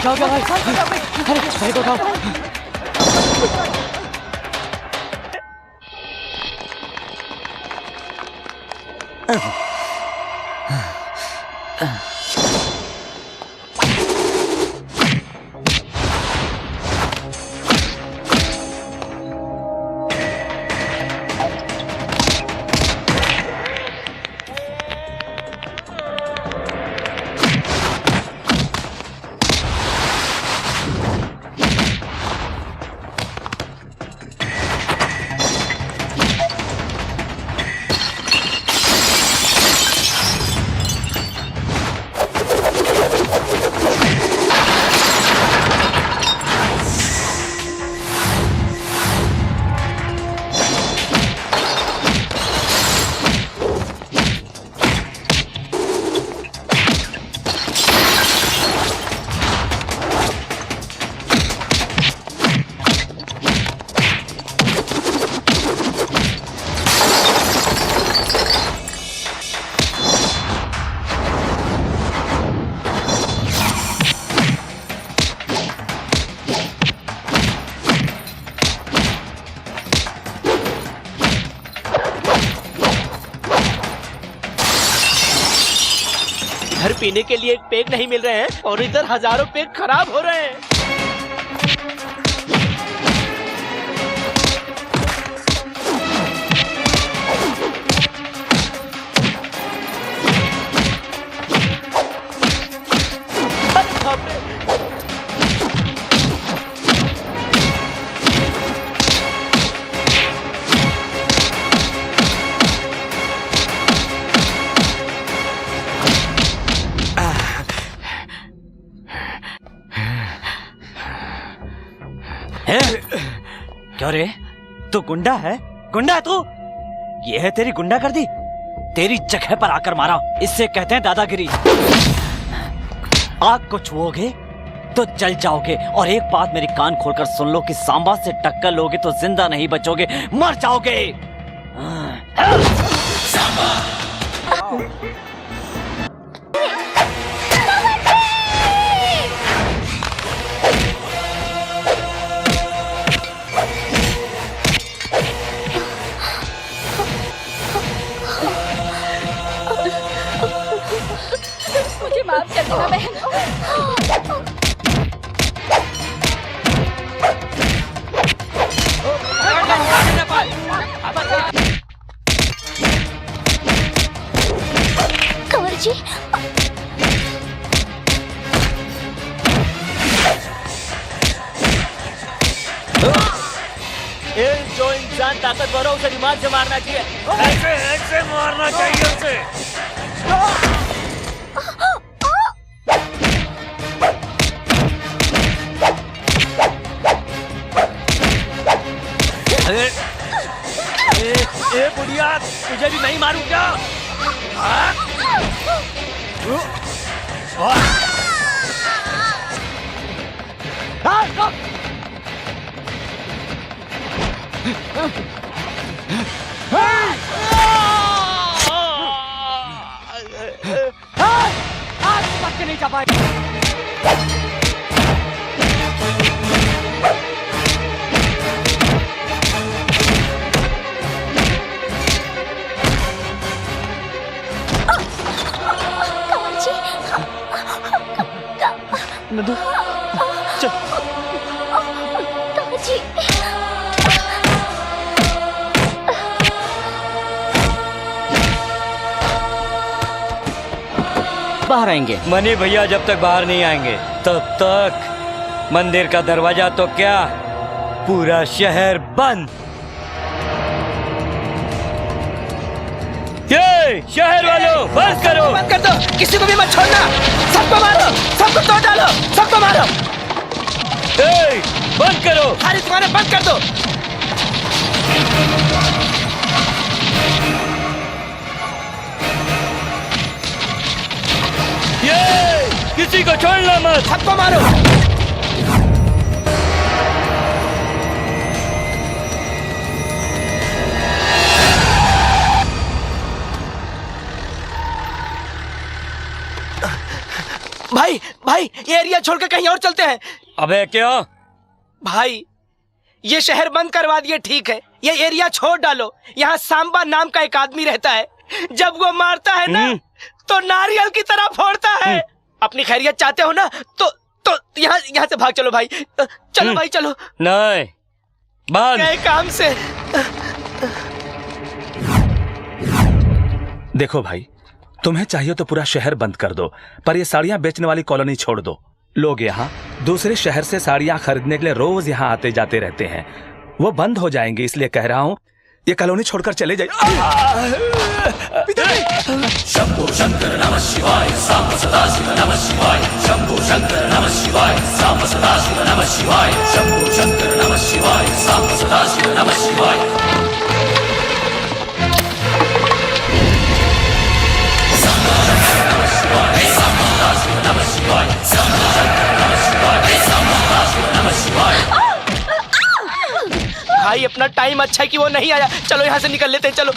क्या हो गया भाई? अरे भाई को उठाओ। घर पीने के लिए एक पेग नहीं मिल रहे हैं और इधर हजारों पेग खराब हो रहे हैं। अरे बाप रे! क्या रे, तू गुंडा है? गुंडा है तू? ये है तेरी गुंडागर्दी? तेरी जगह पर आकर मारा, इससे कहते हैं दादागिरी। आग को छुओगे तो जल जाओगे। और एक बात मेरी कान खोलकर सुन लो कि सांबा से टक्कर लोगे तो जिंदा नहीं बचोगे, मर जाओगे। सांबा। मुझे माफ कर देना बहन। कंवर जी, जो इंसान ताकतवर हो उसे दिमाग से मारना चाहिए। ऐसे ऐसे मारना चाहिए उसे। ए बुढ़िया, तुझे भी नहीं मारूं क्या? आज बच के नहीं जा पाए। नंदू, चल। कंवर जी, बाहर आएंगे। मनी भैया जब तक बाहर नहीं आएंगे तब तक मंदिर का दरवाजा तो क्या, पूरा शहर बंद। ये शहर वालों बंद करो, बंद कर दो, किसी को भी मत छोड़ना। सबको मारो, सबको तोड़ डालो, सबको मारो। ए, बंद करो, सारी दुकानें बंद कर दो। ये किसी को छोड़ना मत, सबको मारो। भाई भाई भाई ये एरिया छोड़कर कहीं और चलते हैं। अबे क्यों? भाई ये शहर बंद करवा दिए ठीक है, ये एरिया छोड़ डालो। यहाँ सांबा नाम का एक आदमी रहता है, जब वो मारता है ना तो नारियल की तरह फोड़ता है। अपनी खैरियत चाहते हो ना तो यहाँ से भाग चलो भाई। चलो भाई चलो। नहीं, बंद। गए काम से। देखो भाई, तुम्हें चाहिए तो पूरा शहर बंद कर दो, पर ये साड़ियां बेचने वाली कॉलोनी छोड़ दो। लोग यहाँ दूसरे शहर से साड़ियां खरीदने के लिए रोज यहाँ आते जाते रहते हैं, वो बंद हो जाएंगे, इसलिए कह रहा हूँ ये कॉलोनी छोड़कर चले जाइए। शंभो शंकर नमः शिवाय, सांब सदाशिव नमः शिवाय। शंभो शंकर नमः शिवाय, सांब सदाशिव नमः शिवाय। शंभो शंकर नमः शिवाय, सांब सदाशिव नमः शिवाय। भाई अपना टाइम अच्छा है कि वो नहीं आया, चलो यहाँ से निकल लेते हैं, चलो।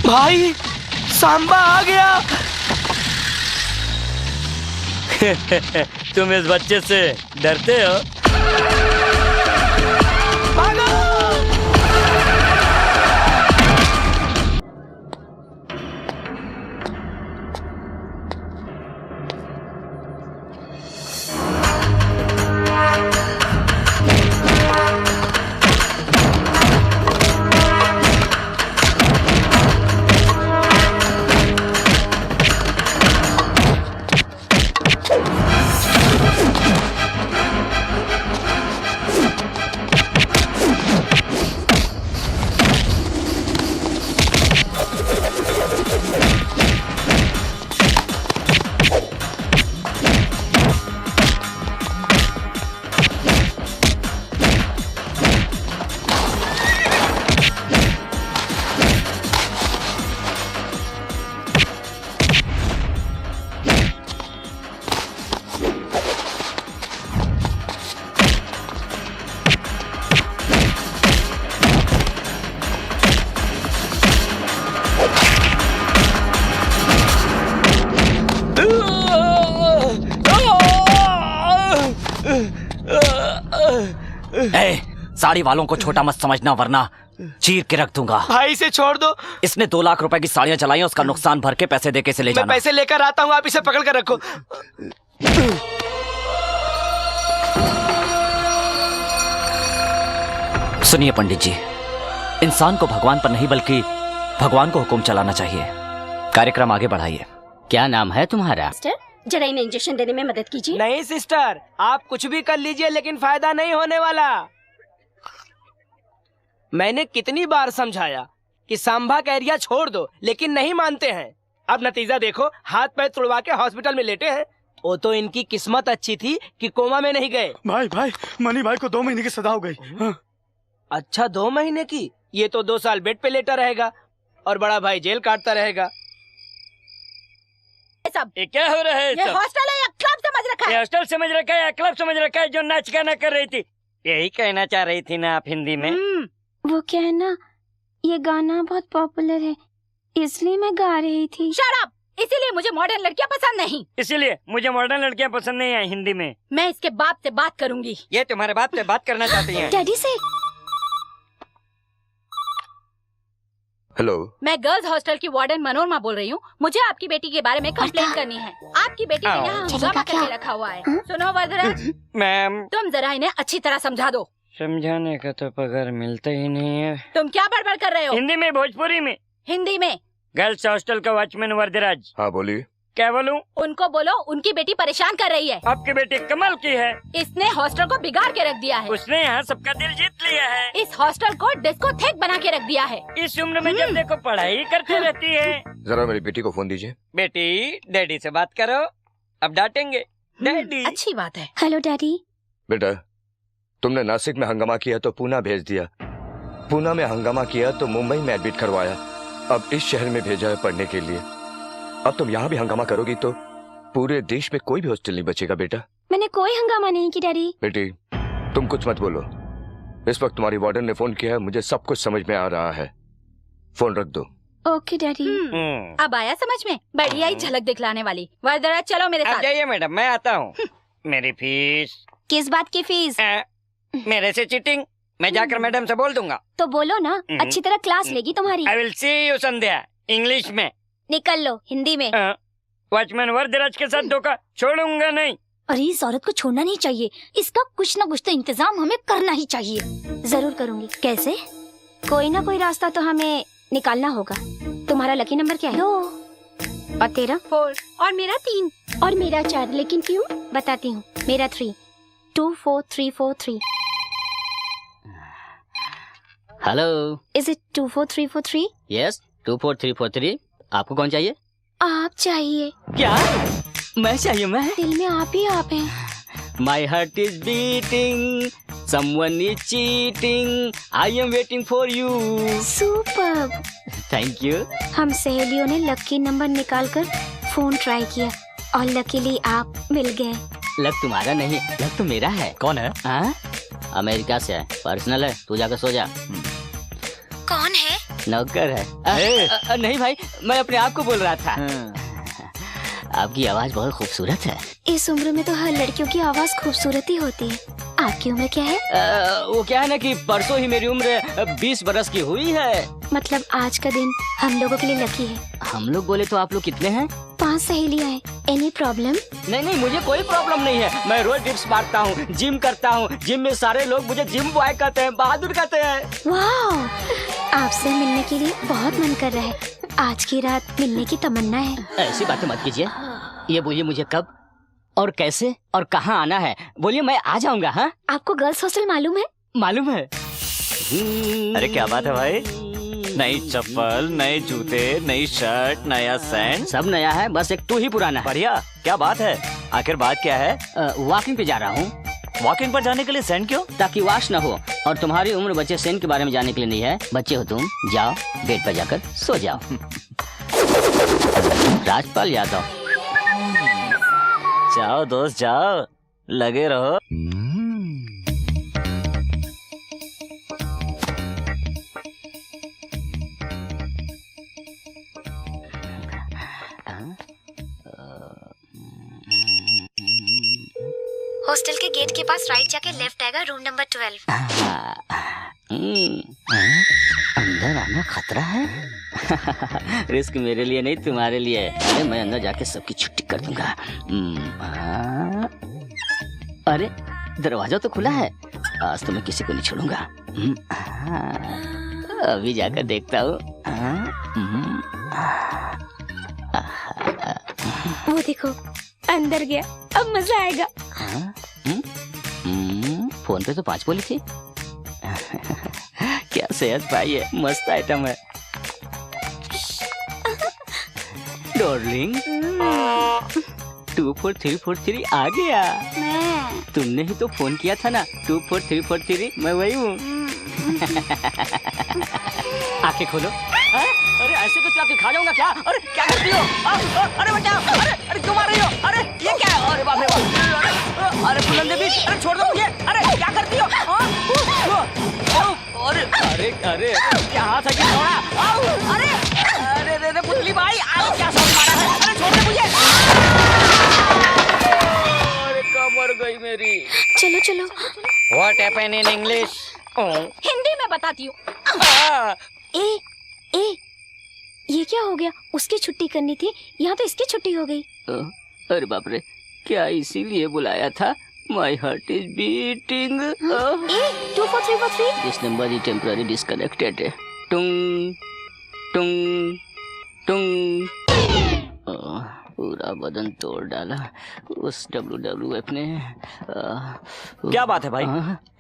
भाई सांबा आ गया। तुम इस बच्चे से डरते हो? भागो। साड़ी वालों को छोटा मत समझना, वरना चीर के रख दूंगा। भाई इसे छोड़ दो। इसने 2 लाख रुपए की साड़ियां चलाई हैं, उसका नुकसान भर के पैसे दे के इसे ले मैं जाना। पैसे लेकर आता हूँ, आप इसे पकड़ कर रखो। सुनिए पंडित जी, इंसान को भगवान पर नहीं बल्कि भगवान को हुक्म चलाना चाहिए। कार्यक्रम आगे बढ़ाइए। क्या नाम है तुम्हारा? जरा इन्हें इंजेक्शन देने में मदद कीजिए। नहीं सिस्टर, आप कुछ भी कर लीजिए लेकिन फायदा नहीं होने वाला। मैंने कितनी बार समझाया कि सांभा का एरिया छोड़ दो, लेकिन नहीं मानते हैं। अब नतीजा देखो, हाथ पैर तुड़वा के हॉस्पिटल में लेटे हैं। वो तो इनकी किस्मत अच्छी थी कि कोमा में नहीं गए। भाई मनी भाई को 2 महीने की सजा हो गई। अच्छा 2 महीने की? ये तो 2 साल बेड पे लेटा रहेगा और बड़ा भाई जेल काटता रहेगा। सब ये क्या हो रहा है? ये हॉस्टल है या क्लब समझ रखा ये है? हॉस्टल समझ रखा है या क्लब समझ रखा है जो नाच गाना कर रही थी? यही कहना चाह रही थी ना आप हिंदी में? वो क्या है ना, ये गाना बहुत पॉपुलर है इसलिए मैं गा रही थी। Shut up! इसीलिए मुझे मॉडर्न लड़कियां पसंद नहीं। इसीलिए मुझे मॉडर्न लड़कियां पसंद नहीं है हिंदी में। मैं इसके बाप से बात करूंगी। ये तुम्हारे बाप से बात करना चाहती हैं? डैडी से। हेलो, मैं गर्ल्स हॉस्टल की वार्डन मनोरमा बोल रही हूँ। मुझे आपकी बेटी के बारे में कंप्लेंट करनी है। आपकी बेटी ने यहाँ हंगामा करके रखा हुआ है। सुनो वरदराज, मैम, तुम जरा इन्हें अच्छी तरह समझा दो। समझाने का तो पगार मिलता ही नहीं है। तुम क्या बड़बड़ कर रहे हो? हिंदी में, भोजपुरी में? हिंदी में। गर्ल्स हॉस्टल का वॉचमैन वरदराज। हाँ बोलिए। क्या बोलूं? उनको बोलो उनकी बेटी परेशान कर रही है। आपकी बेटी कमाल की है। इसने हॉस्टल को बिगाड़ के रख दिया है। उसने यहाँ सबका दिल जीत लिया है। इस हॉस्टल को डिस्कोथेक बना के रख दिया है। इस उम्र में जब देखो पढ़ाई करती रहती है। जरा मेरी बेटी को फोन दीजिए। बेटी, डैडी से बात करो। अब डांटेंगे डैडी। अच्छी बात है। Hello daddy. बेटा, तुमने नासिक में हंगामा किया तो पूना भेज दिया, पूना में हंगामा किया तो मुंबई में एडमिट करवाया, अब इस शहर में भेजा है पढ़ने के लिए। अब तुम यहाँ भी हंगामा करोगी तो पूरे देश में कोई भी हॉस्टल नहीं बचेगा बेटा। मैंने कोई हंगामा नहीं की डैडी। बेटी, तुम कुछ मत बोलो। इस वक्त तुम्हारी वार्डन ने फोन किया है, मुझे सब कुछ समझ में आ रहा है। फोन रख दो। Okay daddy. अब आया समझ में? बढ़िया ही झलक दिखलाने वाली। वरदराज चलो मेरे आप साथ। जाइए मैडम, मैं आता हूँ। मेरी फीस। किस बात की फीस? मेरे से चीटिंग मैं जाकर मैडम से बोल दूंगा। तो बोलो ना, अच्छी तरह क्लास लेगी तुम्हारी। I will see you Sandhya, English में। निकल लो हिंदी में। वॉचमैन वरदराज के साथ धोखा छोड़ूंगा नहीं। अरे इस औरत को छोड़ना नहीं चाहिए, इसका कुछ ना कुछ तो इंतजाम हमें करना ही चाहिए। जरूर करूंगी। कैसे? कोई ना कोई रास्ता तो हमें निकालना होगा। तुम्हारा लकी नंबर क्या है? 2। और तेरा? 4 और मेरा 3 और मेरा 4। लेकिन क्यों? बताती हूँ। मेरा 3। 24343। Hello, is it 24343? यस 24343। आपको कौन चाहिए? आप चाहिए। क्या? मैं चाहिए? मैं? दिल में आप ही आप हैं। My heart is beating, someone is cheating, I am waiting for you. Super. Thank you. हम सहेलियों ने लकी नंबर निकालकर फोन ट्राई किया और लकीली आप मिल गए। लक तुम्हारा नहीं, लक तो मेरा है। कौन है? हाँ? अमेरिका से है, पर्सनल है, तू जाकर सो जा। कौन है? नौकर है। नहीं भाई, मैं अपने आप को बोल रहा था। आपकी आवाज बहुत खूबसूरत है। इस उम्र में तो हर लड़कियों की आवाज खूबसूरत ही होती है। आपकी उम्र क्या है? वो क्या है ना कि परसों ही मेरी उम्र 20 बरस की हुई है। मतलब आज का दिन हम लोगों के लिए लकी है। हम लोग बोले तो आप लोग कितने हैं? 5 सहेलियां हैं। Any problem? नहीं, मुझे कोई प्रॉब्लम नहीं है। मैं रोज डिप्स मारता हूँ, जिम करता हूँ। जिम में सारे लोग मुझे जिम बॉय कहते हैं, बहादुर कहते हैं। वाह, आपसे मिलने के लिए बहुत मन कर रहा है। आज की रात मिलने की तमन्ना है। ऐसी बातें मत कीजिए। ये बोलिए मुझे कब और कैसे और कहाँ आना है? बोलिए, मैं आ जाऊंगा। हाँ? आपको गर्ल्स हॉस्टल मालूम है? मालूम है। अरे क्या बात है भाई, नई चप्पल, नए जूते, नई शर्ट, नया सैंड, सब नया है, बस एक तू ही पुराना है। बढ़िया। क्या बात है, आखिर बात क्या है? वॉकिंग पे जा रहा हूँ। वॉकिंग पर जाने के लिए सैंड क्यों? ताकि वॉश न हो। और तुम्हारी उम्र बच्चे सेंट के बारे में जानने के लिए नहीं है। बच्चे हो तुम, जाओ बेड पर जाकर सो जाओ। राजपाल यादव। जाओ दोस्त जाओ, लगे रहो। हॉस्टल के गेट के पास राइट जाके लेफ्ट आएगा, रूम नंबर 12। अंदर आना खतरा है। रिस्क मेरे लिए नहीं, तुम्हारे लिए। अरे मैं अंदर जाके सबकी छुट्टी कर दूंगा। अरे दरवाजा तो खुला है, आज तो मैं किसी को नहीं छोड़ूंगा। अभी जाकर देखता हूँ। वो देखो, अंदर गया। अब मजा आएगा। फोन पे तो 5 बोली थी। क्या सेहत पाई है, मस्त आइटम है। डार्लिंग 24343 आ गया। तुमने ही तो फोन किया था ना, 24343। मैं वही हूँ। आंखें खोलो। अरे ऐसे कुछ लाके खा जाऊंगा क्या? अरे क्या करती हो? अरे बचाओ! अरे क्यों मार रही हो? अरे ये क्या है? अरे बाप रे बाप! अरे फुलन देवी, अरे छोड़ दो मुझे! अरे क्या करती हो? अरे क्या हाथ है कि थोड़ा? अरे पुतली भाई, क्या शॉट मारा है? अरे छोड़ दे मुझे! अरे कमर गई मेरी। चलो चलो। What happened in English? Hindi में बताती हूँ। ए, ये क्या हो गया? उसकी छुट्टी करनी थी, यहाँ तो इसकी छुट्टी हो गई। अरे बाप रे, क्या इसीलिए बुलाया था? My heart is beating. 24343। This number is temporarily disconnected. टुंग टुंग टुंग। पूरा बदन तोड़ डाला उस WWF ने। क्या बात है भाई,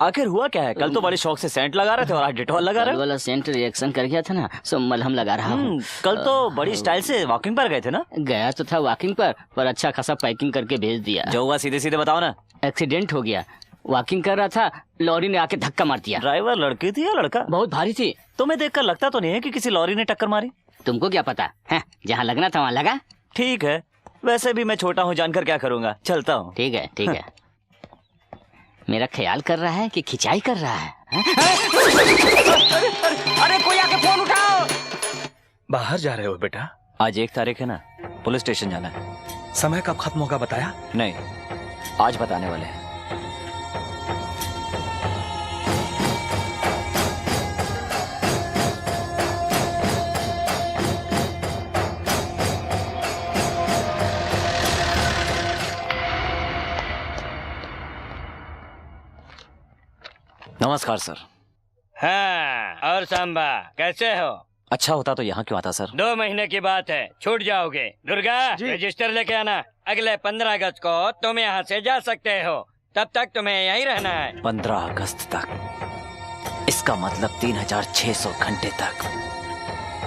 आखिर हुआ क्या है? कल तो बड़े शौक से सेंट लगा रहे थे और आज डिटॉल लगा रहे हो। वाला सेंट रिएक्शन कर गया था ना, सो मलहम लगा रहा हूँ। कल तो बड़ी स्टाइल से वॉकिंग पर गए थे ना? गया तो था वॉकिंग पर अच्छा खासा पैकिंग करके भेज दिया। जो हुआ सीधे सीधे बताओ ना। एक्सीडेंट हो गया। वॉकिंग कर रहा था, लॉरी ने आके धक्का मार दिया। ड्राइवर लड़की थी या लड़का? बहुत भारी थी। तुम्हें देखकर लगता तो नहीं है कि किसी लॉरी ने टक्कर मारी। तुमको क्या पता है? जहाँ लगना था वहाँ लगा। ठीक है, वैसे भी मैं छोटा हूँ, जानकर क्या करूँगा। चलता हूँ। ठीक है। मेरा ख्याल कर रहा है कि खिंचाई कर रहा है। अरे कोई आके फोन उठाओ। बाहर जा रहे हो बेटा? आज 1 तारीख है ना, पुलिस स्टेशन जाना है। समय कब खत्म होगा बताया? नहीं, आज बताने वाले हैं। नमस्कार सर। हाँ, और सांबा कैसे हो? अच्छा होता तो यहाँ क्यों आता सर? 2 महीने की बात है, छूट जाओगे। दुर्गा, रजिस्टर लेके आना। अगले 15 अगस्त को तुम यहाँ से जा सकते हो, तब तक तुम्हें यहीं रहना है। 15 अगस्त तक? इसका मतलब 3600 घंटे तक,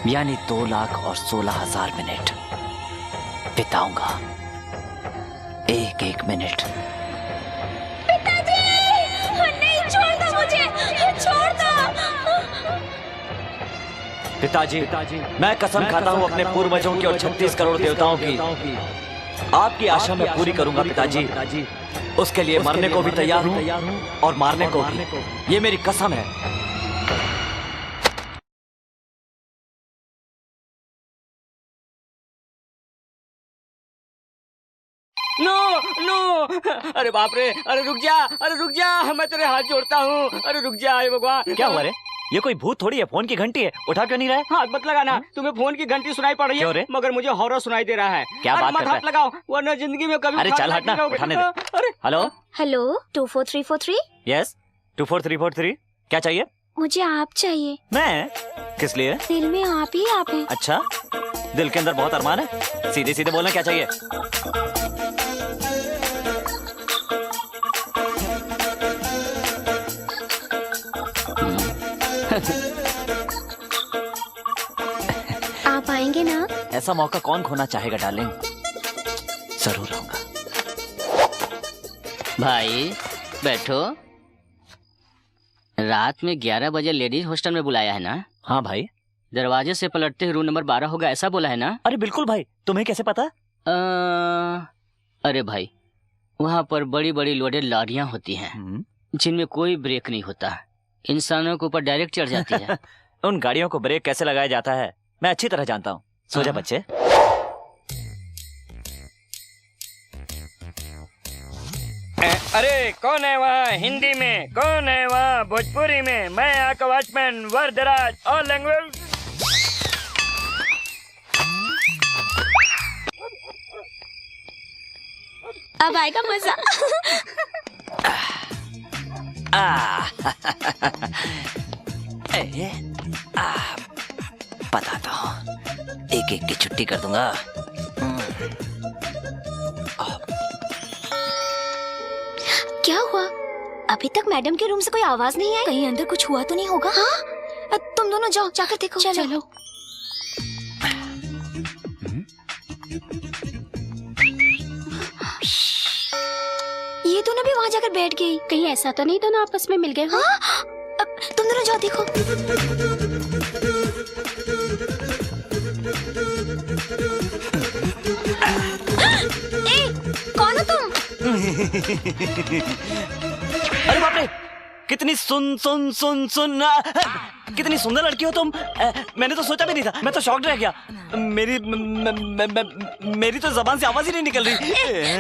यानी 2,16,000 मिनट बिताऊंगा। एक मिनट। नहीं, छोड़ दो मुझे, छोड़ दो। पिताजी, मैं कसम खाता हूँ अपने पूर्वजों की और 36 करोड़ देवताओं की, आपकी आशा मैं पूरी करूंगा पिताजी। उसके लिए मरने को भी तैयार हूँ और मारने को भी, ये मेरी कसम है। नो नो, अरे बाप रे, अरे रुक जा, मैं तेरे हाथ जोड़ता हूँ। अरे रुक जा, हे भगवान। क्या हुआ रे? ये कोई भूत थोड़ी है, फोन की घंटी है, उठा क्यों नहीं रहा है? हाथ मत लगाना, तुम्हें फोन की घंटी सुनाई पड़ रही क्यों रे? है, मगर मुझे हॉरर सुनाई दे रहा है। क्या अरे बात मत करता हाथ है? लगाओ, वरना जिंदगी में कभी अरे चल हटना, उठाने दे। अरे हेलो हेलो, 24343। यस 24343, क्या चाहिए? मुझे आप चाहिए। मैं? किस लिए? दिल में आप ही आप हैं। अच्छा, दिल के अंदर बहुत अरमान है, सीधे सीधे बोलना क्या चाहिए? आप आएंगे ना? ऐसा मौका कौन खोना चाहेगा डार्लिंग, जरूर आऊंगा। भाई बैठो। रात में 11 बजे लेडीज हॉस्टल में बुलाया है ना? हाँ भाई। दरवाजे से पलटते ही रूम नंबर 12 होगा, ऐसा बोला है ना? अरे बिल्कुल भाई, तुम्हें कैसे पता? अरे भाई, वहाँ पर बड़ी बड़ी लोडेड लॉरियां होती हैं जिनमें कोई ब्रेक नहीं होता, इंसानों के ऊपर डायरेक्ट चढ़ जाती है। उन गाड़ियों को ब्रेक कैसे लगाया जाता है मैं अच्छी तरह जानता हूँ। सो जा बच्चे। अरे कौन है वहाँ? हिंदी में कौन है वहाँ? भोजपुरी में मैं यहाँ का वॉचमैन वरदराज, ऑल लैंग्वेज। अब आएगा मजा। बताता हूँ, एक की छुट्टी कर दूंगा। क्या हुआ? अभी तक मैडम के रूम से कोई आवाज नहीं आई। कहीं अंदर कुछ हुआ तो नहीं होगा? हाँ, तुम दोनों जाओ, जाकर देखो। चलो। ये दोनों भी वहाँ जाकर बैठ गई। कहीं ऐसा तो नहीं दोनों आपस में मिल गए? हाँ? तुम दोनों जाओ देखो। कौन हो तुम? अरे बाप रे, कितनी कितनी सुंदर लड़की हो तुम। मैंने तो सोचा भी नहीं था, मैं तो शॉक्ड रह गया। मेरी तो जबान से आवाज ही नहीं निकल रही।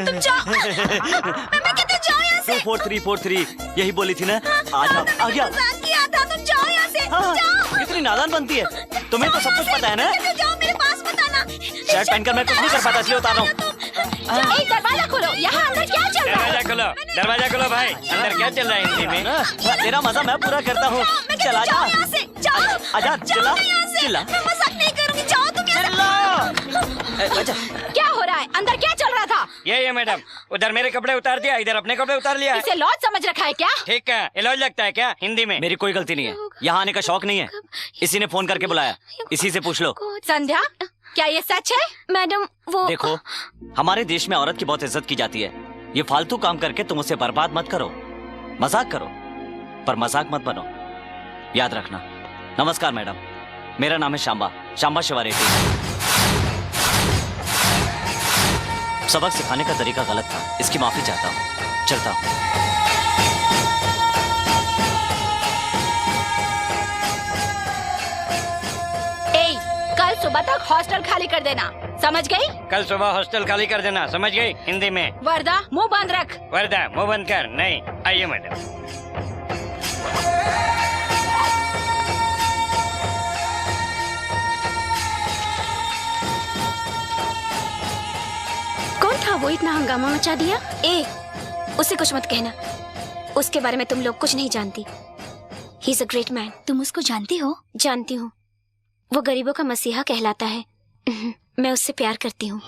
तुम जाओ। मैं कहती हूँ जाओ यहाँ से। 24343 यही बोली थी ना? आ जाओ। आ गया। मजाक किया था, तुम जाओ यहाँ से। हाँ, जाओ। कितनी नादान बनती है, तुम्हें तो सब कुछ पता है ना? जाओ, मेरे पास मत आना। शर्ट पहनकर मैं कुछ नहीं कर पाता, इसलिए उतार रहा हूँ। दरवाजा खोलो, यहाँ अंदर क्या चल रहा है? दरवाजा खोलो भाई, अंदर क्या चल रहा है हिंदी में? तेरा मजा मैं पूरा करता हूँ। चला जा, आजा, चिल्ला चिल्ला। मैं मजाक नहीं करूँगी, जाओ तुम यहाँ से। क्या हो रहा है? अंदर क्या चल रहा था? ये मैडम, उधर मेरे कपड़े उतार दिया, इधर अपने कपड़े उतार लिया। इसे लॉज समझ रखा है क्या? ठीक है, ये लॉज लगता है क्या हिंदी में? मेरी कोई गलती नहीं है, यहाँ आने का शौक नहीं है, इसी ने फोन करके बुलाया, इसी से पूछ लो। संध्या, क्या ये सच है? मैडम वो देखो, हमारे देश में औरत की बहुत इज्जत की जाती है। ये फालतू काम करके तुम उसे बर्बाद मत करो, मजाक करो, पर मजाक मत बनो, याद रखना। नमस्कार मैडम, मेरा नाम है शांबा शिवा रेड्डी। सबक सिखाने का तरीका गलत था, इसकी माफी चाहता हूँ, चलता हूँ। सुबह तक हॉस्टल खाली कर देना, समझ गई? कल सुबह हॉस्टल खाली कर देना, समझ गई? हिंदी में। वर्दा मुंह बंद रख। वर्दा मुंह बंद कर। नहीं, आइए मैडम। कौन था वो इतना हंगामा मचा दिया? उसे कुछ मत कहना, उसके बारे में तुम लोग कुछ नहीं जानती। He is a great man. तुम उसको जानती हो? जानती हूँ, वो गरीबों का मसीहा कहलाता है। मैं उससे प्यार करती हूँ।